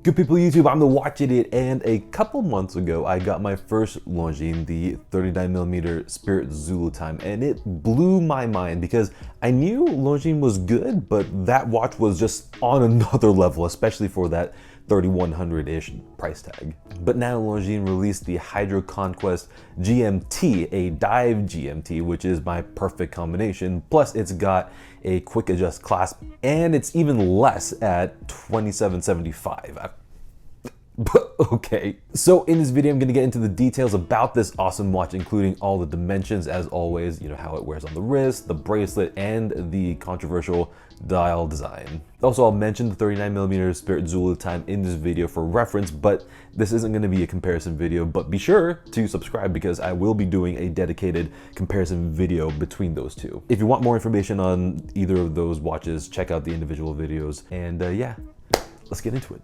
Good people YouTube, I'm the Watch Idiot, and a couple months ago I got my first Longines, the 39mm Spirit Zulu Time, and it blew my mind because I knew Longines was good, but that watch was just on another level, especially for that 3100-ish price tag. But now Longines released the HydroConquest GMT, a dive GMT, which is my perfect combination. Plus it's got a quick adjust clasp, and it's even less at $27.75. But okay. So in this video, I'm gonna get into the details about this awesome watch, including all the dimensions as always, you know, how it wears on the wrist, the bracelet, and the controversial dial design. Also, I'll mention the 39mm Spirit Zulu Time in this video for reference, but this isn't gonna be a comparison video, but be sure to subscribe because I will be doing a dedicated comparison video between those two. If you want more information on either of those watches, check out the individual videos, and yeah, let's get into it.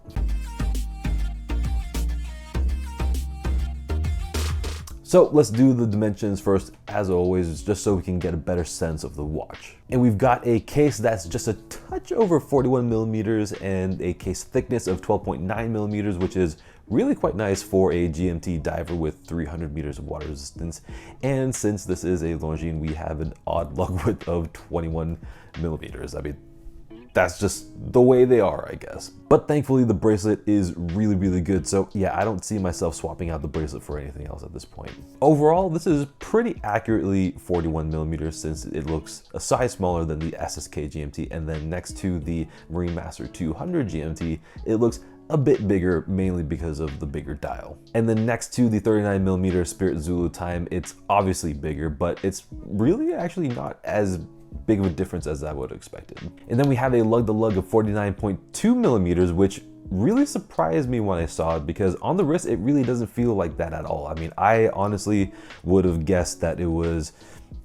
So let's do the dimensions first, as always, just so we can get a better sense of the watch. And we've got a case that's just a touch over 41mm and a case thickness of 12.9mm, which is really quite nice for a GMT diver with 300 meters of water resistance. And since this is a Longines, we have an odd lug width of 21mm. I mean, that's just the way they are, I guess. But thankfully the bracelet is really, really good. So yeah, I don't see myself swapping out the bracelet for anything else at this point. Overall, this is pretty accurately 41mm since it looks a size smaller than the SSK GMT. And then next to the Marine Master 200 GMT, it looks a bit bigger, mainly because of the bigger dial. And then next to the 39mm Spirit Zulu Time, it's obviously bigger, but it's really actually not as big of a difference as I would have expected. And then we have a lug-to-lug of 49.2mm, which really surprised me when I saw it because on the wrist, it really doesn't feel like that at all. I mean, I honestly would have guessed that it was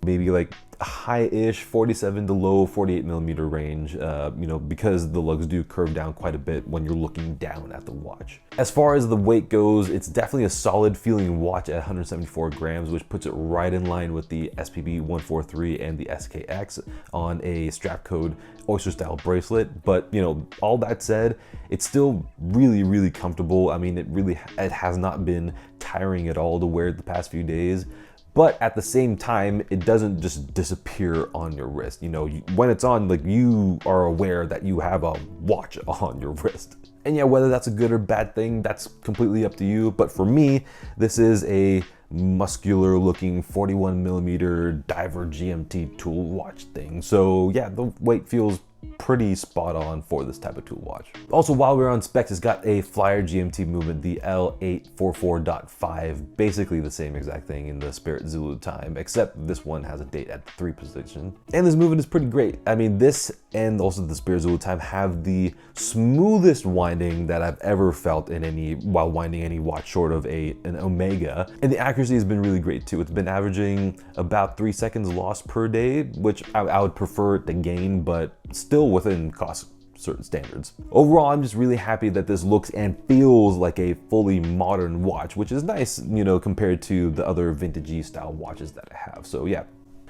maybe like high-ish 47 to low 48mm range, you know, because the lugs do curve down quite a bit when you're looking down at the watch. As far as the weight goes, it's definitely a solid feeling watch at 174 grams, which puts it right in line with the SPB 143 and the SKX on a strap code oyster style bracelet. But you know, all that said, it's still really, really comfortable. I mean, it has not been tiring at all to wear the past few days. But at the same time, it doesn't just disappear on your wrist. You know, when it's on, like, you are aware that you have a watch on your wrist. And yeah, whether that's a good or bad thing, that's completely up to you. But for me, this is a muscular looking 41mm diver GMT tool watch thing. So yeah, the weight feels pretty spot on for this type of tool watch. Also, while we're on specs, it's got a flyer GMT movement, the L844.5, basically the same exact thing in the Spirit Zulu Time, except this one has a date at 3 position. And this movement is pretty great. I mean, this and also the Spirit Zulu Time have the smoothest winding that I've ever felt in while winding any watch short of an Omega. And the accuracy has been really great too. It's been averaging about 3 seconds lost per day, which I would prefer it to gain, but still within cost certain standards. Overall, I'm just really happy that this looks and feels like a fully modern watch, which is nice, you know, compared to the other vintagey style watches that I have. So yeah.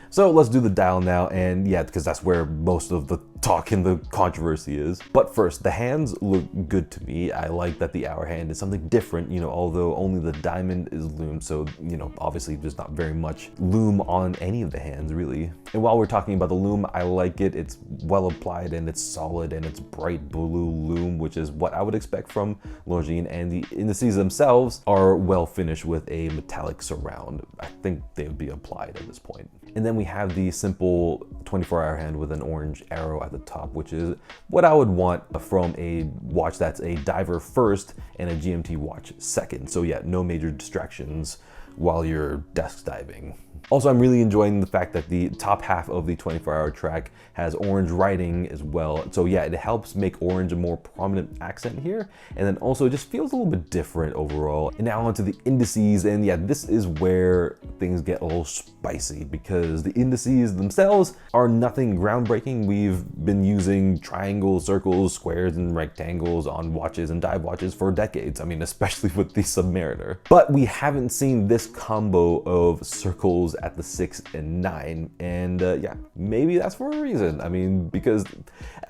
So let's do the dial now, and yeah, because that's where most of the talk and the controversy is. But first, the hands look good to me. I like that the hour hand is something different, you know, although only the diamond is loomed, so, you know, obviously there's not very much lume on any of the hands, really. And while we're talking about the lume, I like it. It's well applied, and it's solid, and it's bright blue lume, which is what I would expect from Longines, and the indices themselves are well finished with a metallic surround. I think they would be applied at this point. And then we have the simple 24-hour hand with an orange arrow at the top, which is what I would want from a watch that's a diver first and a GMT watch second. So yeah, no major distractions while you're desk diving. Also, I'm really enjoying the fact that the top half of the 24-hour track has orange writing as well. So yeah, it helps make orange a more prominent accent here. And then also it just feels a little bit different overall. And now onto the indices, and yeah, this is where things get a little spicy because the indices themselves are nothing groundbreaking. We've been using triangles, circles, squares, and rectangles on watches and dive watches for decades. I mean, especially with the Submariner. But we haven't seen this nice combo of circles at the 6 and 9, and yeah, maybe that's for a reason. I mean, because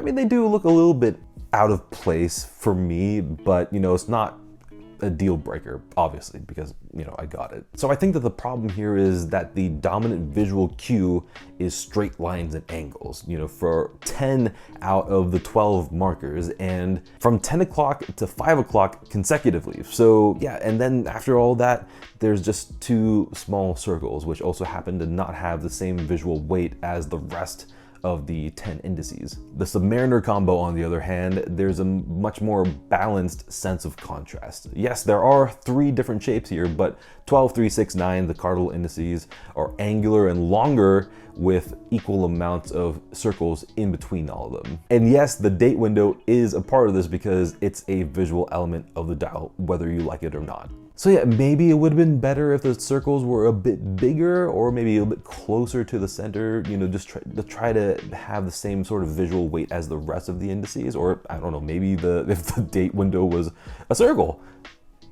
they do look a little bit out of place for me, but you know, it's not a deal breaker, obviously, because you know, I got it. So I think that the problem here is that the dominant visual cue is straight lines and angles, you know, for 10 out of the 12 markers, and from 10 o'clock to 5 o'clock consecutively. So yeah, and then after all that, there's just 2 small circles, which also happen to not have the same visual weight as the rest of the 10 indices. The Submariner combo, on the other hand, there's a much more balanced sense of contrast. Yes, there are 3 different shapes here, but 12, 3, 6, 9, the cardinal indices, are angular and longer with equal amounts of circles in between all of them. And yes, the date window is a part of this because it's a visual element of the dial, whether you like it or not. So yeah, maybe it would have been better if the circles were a bit bigger or maybe a little bit closer to the center, you know, just try to have the same sort of visual weight as the rest of the indices, or I don't know, maybe if the date window was a circle.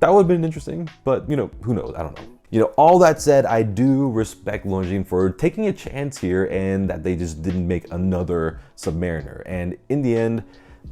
That would have been interesting, but you know, who knows, I don't know. You know, all that said, I do respect Longines for taking a chance here and that they just didn't make another Submariner. And in the end,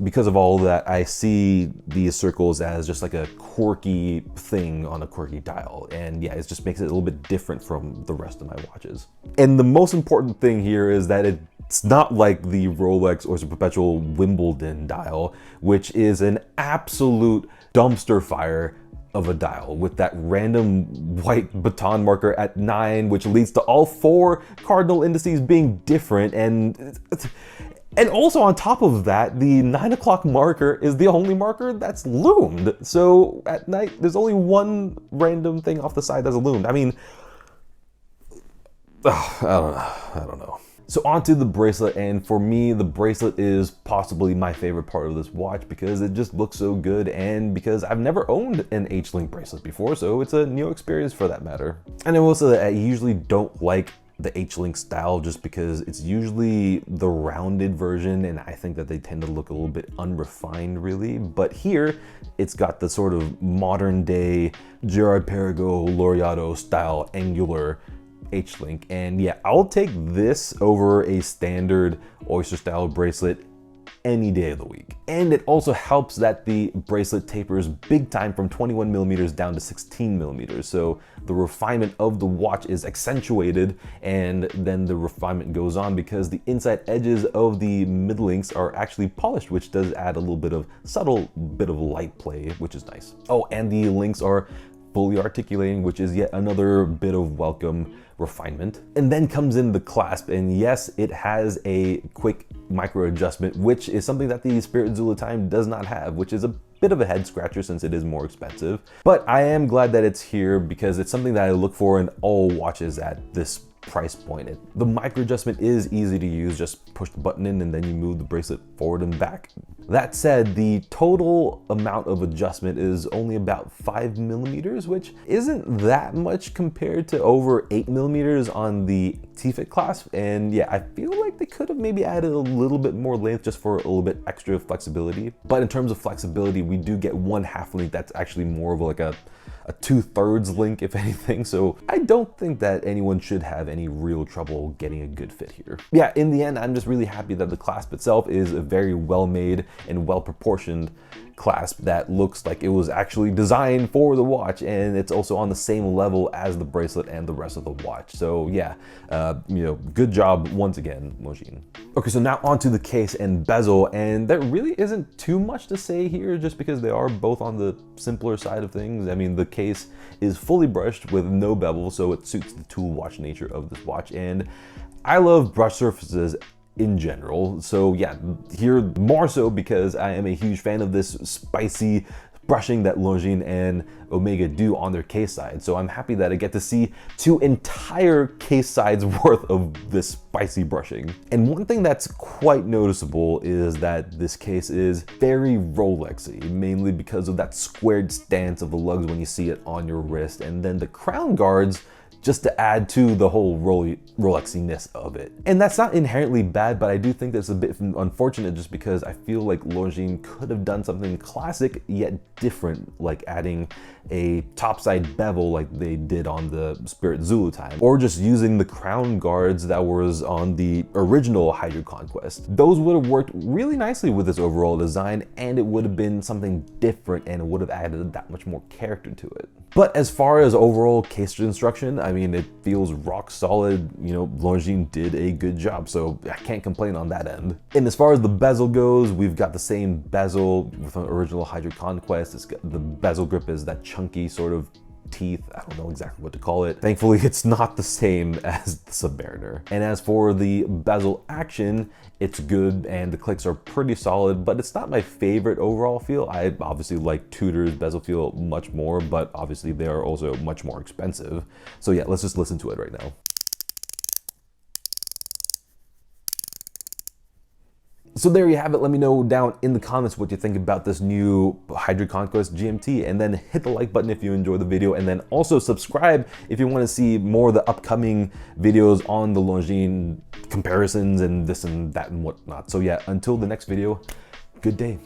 because of all that, I see these circles as just like a quirky thing on a quirky dial. And yeah, it just makes it a little bit different from the rest of my watches. And the most important thing here is that it's not like the Rolex or the Perpetual Wimbledon dial, which is an absolute dumpster fire of a dial with that random white baton marker at 9, which leads to all 4 cardinal indices being different. And also on top of that, the 9 o'clock marker is the only marker that's loomed. So at night, there's only 1 random thing off the side that's loomed. I mean, I don't know. So onto the bracelet, and for me, the bracelet is possibly my favorite part of this watch because it just looks so good, and because I've never owned an H-Link bracelet before, so it's a new experience for that matter. And I will say that I usually don't like the H-Link style just because it's usually the rounded version, and I think that they tend to look a little bit unrefined really. But here, it's got the sort of modern day Girard-Perregaux Laureato style angular H-Link, and yeah, I'll take this over a standard oyster style bracelet any day of the week. And it also helps that the bracelet tapers big time from 21 millimeters down to 16 millimeters. So the refinement of the watch is accentuated, and then the refinement goes on because the inside edges of the mid links are actually polished, which does add a little bit of subtle bit of light play, which is nice. Oh, and the links are fully articulating, which is yet another bit of welcome refinement. And then comes in the clasp, and yes, it has a quick micro adjustment, which is something that the Spirit Zulu Time does not have, which is a bit of a head scratcher since it is more expensive. But I am glad that it's here because it's something that I look for in all watches at this price point. The micro adjustment is easy to use, just push the button in and then you move the bracelet forward and back. That said, the total amount of adjustment is only about 5 millimeters, which isn't that much compared to over 8 millimeters on the T-Fit clasp. And yeah, I feel like they could have maybe added a little bit more length just for a little bit extra flexibility. But in terms of flexibility, we do get 1/2 link that's actually more of like a 2/3 link, if anything. So I don't think that anyone should have any real trouble getting a good fit here. Yeah, in the end, I'm just really happy that the clasp itself is a very well made and well proportioned clasp that looks like it was actually designed for the watch, and it's also on the same level as the bracelet and the rest of the watch. So yeah, you know, good job once again, Longines. Okay, so now onto the case and bezel, and there really isn't too much to say here just because they are both on the simpler side of things. I mean, the case is fully brushed with no bevel, so it suits the tool watch nature of this watch, and I love brush surfaces in general. So yeah, here more so because I am a huge fan of this spicy brushing that Longines and Omega do on their case side. So I'm happy that I get to see 2 entire case sides worth of this spicy brushing. And one thing that's quite noticeable is that this case is very Rolexy, mainly because of that squared stance of the lugs when you see it on your wrist. And then the crown guards just to add to the whole Rolexiness of it. And that's not inherently bad, but I do think that's a bit unfortunate just because I feel like Longines could have done something classic yet different, like adding a topside bevel like they did on the Spirit Zulu Time, or just using the crown guards that was on the original HydroConquest. Those would have worked really nicely with this overall design, and it would have been something different and it would have added that much more character to it. But as far as overall case construction, I mean, it feels rock solid. You know, Longines did a good job, so I can't complain on that end. And as far as the bezel goes, we've got the same bezel with an original HydroConquest. It's got the bezel grip is that chunky sort of teeth. I don't know exactly what to call it. Thankfully, it's not the same as the Submariner. And as for the bezel action, it's good and the clicks are pretty solid, but it's not my favorite overall feel. I obviously like Tudor's bezel feel much more, but obviously they are also much more expensive. So yeah, let's just listen to it right now. So there you have it. Let me know down in the comments what you think about this new HydroConquest GMT, and then hit the like button if you enjoyed the video, and then also subscribe if you want to see more of the upcoming videos on the Longines comparisons and this and that and whatnot. So yeah, until the next video, good day.